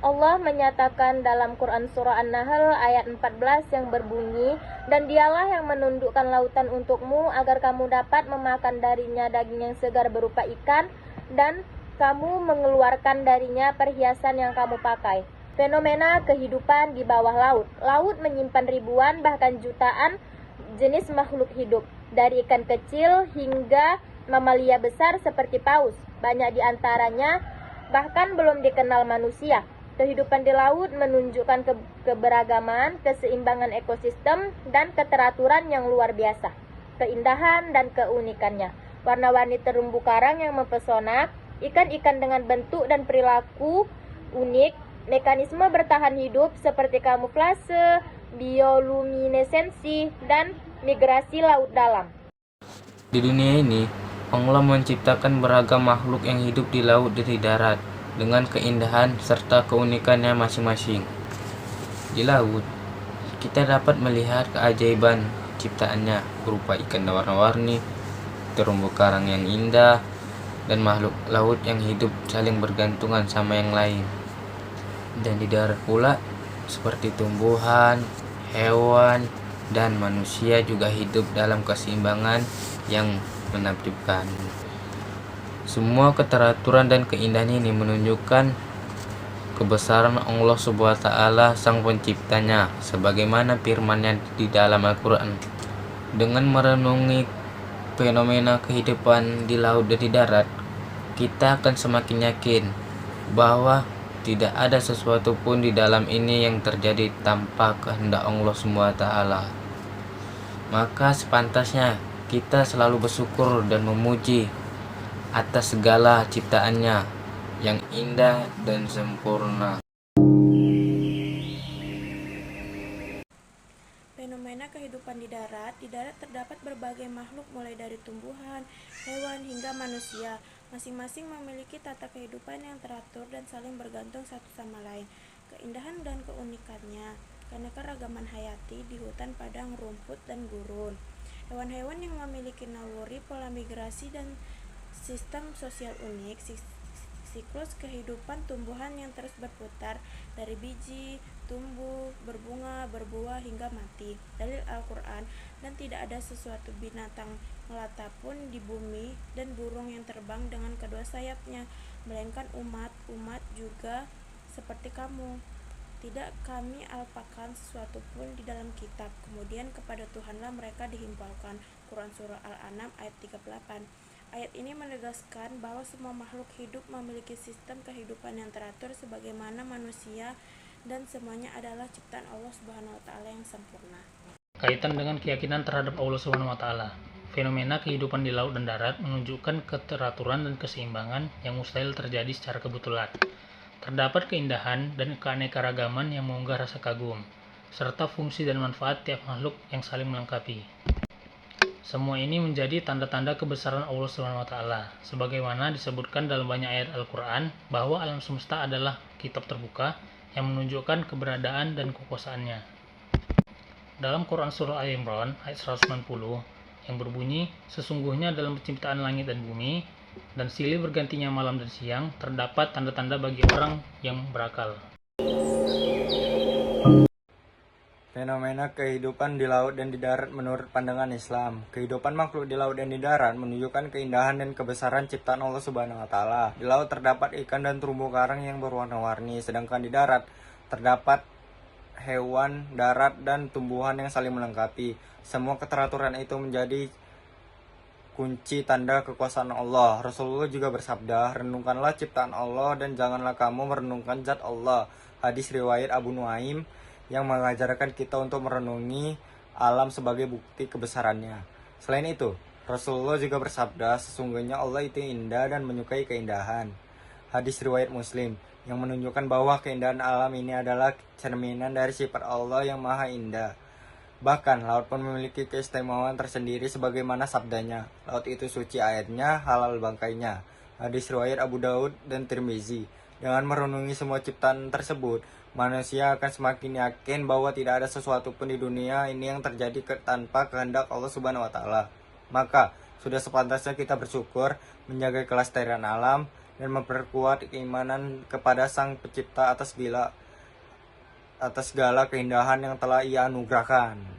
Allah menyatakan dalam Quran Surah An-Nahl ayat 14 yang berbunyi, "Dan dialah yang menundukkan lautan untukmu agar kamu dapat memakan darinya daging yang segar berupa ikan, dan kamu mengeluarkan darinya perhiasan yang kamu pakai." Fenomena kehidupan di bawah laut. Laut menyimpan ribuan bahkan jutaan jenis makhluk hidup, dari ikan kecil hingga mamalia besar seperti paus. Banyak di antaranya bahkan belum dikenal manusia. Kehidupan di laut menunjukkan keberagaman, keseimbangan ekosistem, dan keteraturan yang luar biasa. Keindahan dan keunikannya. Warna-warni terumbu karang yang mempesona, ikan-ikan dengan bentuk dan perilaku unik, mekanisme bertahan hidup seperti kamuflase, bioluminesensi, dan migrasi laut dalam. Di dunia ini, Allah menciptakan beragam makhluk yang hidup di laut dan di darat, dengan keindahan serta keunikannya masing-masing. Di laut, kita dapat melihat keajaiban ciptaannya berupa ikan warna-warni, terumbu karang yang indah, dan makhluk laut yang hidup saling bergantungan sama yang lain. Dan di darat pula, seperti tumbuhan, hewan, dan manusia juga hidup dalam keseimbangan yang menakjubkan. Semua keteraturan dan keindahan ini menunjukkan kebesaran Allah Subhanahu wa Ta'ala Sang Penciptanya, sebagaimana firman-Nya di dalam Al-Quran. Dengan merenungi fenomena kehidupan di laut dan di darat, kita akan semakin yakin bahwa tidak ada sesuatu pun di dalam ini yang terjadi tanpa kehendak Allah Subhanahu wa Ta'ala. Maka sepantasnya kita selalu bersyukur dan memuji atas segala ciptaannya yang indah dan sempurna. Fenomena kehidupan di darat terdapat berbagai makhluk mulai dari tumbuhan, hewan, hingga manusia. Masing-masing memiliki tata kehidupan yang teratur dan saling bergantung satu sama lain. Keindahan dan keunikannya, keanekaragaman hayati di hutan padang rumput dan gurun. Hewan-hewan yang memiliki naluri, pola migrasi, dan sistem sosial unik. Siklus kehidupan tumbuhan yang terus berputar dari biji, tumbuh, berbunga, berbuah, hingga mati. Dalil Al-Quran. Dan tidak ada sesuatu binatang melata pun di bumi dan burung yang terbang dengan kedua sayapnya, melainkan umat juga seperti kamu. Tidak kami alpakan sesuatu pun di dalam kitab, kemudian kepada Tuhanlah mereka dihimpalkan. Quran Surah Al-An'am ayat 38. Ayat ini menegaskan bahwa semua makhluk hidup memiliki sistem kehidupan yang teratur sebagaimana manusia, dan semuanya adalah ciptaan Allah Subhanahu wa Ta'ala yang sempurna. Kaitan dengan keyakinan terhadap Allah Subhanahu wa Ta'ala. Fenomena kehidupan di laut dan darat menunjukkan keteraturan dan keseimbangan yang mustahil terjadi secara kebetulan. Terdapat keindahan dan keanekaragaman yang mengunggah rasa kagum, serta fungsi dan manfaat tiap makhluk yang saling melengkapi. Semua ini menjadi tanda-tanda kebesaran Allah Subhanahu wa Ta'ala, sebagaimana disebutkan dalam banyak ayat Al-Quran bahwa alam semesta adalah kitab terbuka yang menunjukkan keberadaan dan kekuasaannya. Dalam Quran Surah Al-Imran ayat 190 yang berbunyi, "Sesungguhnya dalam penciptaan langit dan bumi dan silih bergantinya malam dan siang terdapat tanda-tanda bagi orang yang berakal." Fenomena kehidupan di laut dan di darat menurut pandangan Islam. Kehidupan makhluk di laut dan di darat menunjukkan keindahan dan kebesaran ciptaan Allah Subhanahu wa Ta'ala. Di laut terdapat ikan dan terumbu karang yang berwarna-warni, sedangkan di darat terdapat hewan darat dan tumbuhan yang saling melengkapi. Semua keteraturan itu menjadi kunci tanda kekuasaan Allah. Rasulullah juga bersabda, "Renungkanlah ciptaan Allah dan janganlah kamu merenungkan zat Allah." Hadis riwayat Abu Nuaim yang mengajarkan kita untuk merenungi alam sebagai bukti kebesarannya. Selain itu, Rasulullah juga bersabda, "Sesungguhnya Allah itu indah dan menyukai keindahan." Hadis riwayat Muslim yang menunjukkan bahwa keindahan alam ini adalah cerminan dari sifat Allah yang maha indah. Bahkan, laut pun memiliki keistimewaan tersendiri sebagaimana sabdanya, "Laut itu suci airnya, halal bangkainya." Hadis riwayat Abu Daud dan Tirmizi. Dengan merenungi semua ciptaan tersebut, manusia akan semakin yakin bahwa tidak ada sesuatu pun di dunia ini yang terjadi tanpa kehendak Allah Subhanahu wa Ta'ala. Maka, sudah sepantasnya kita bersyukur menjaga kelestarian alam dan memperkuat keimanan kepada Sang Pencipta atas segala keindahan yang telah Ia anugerahkan.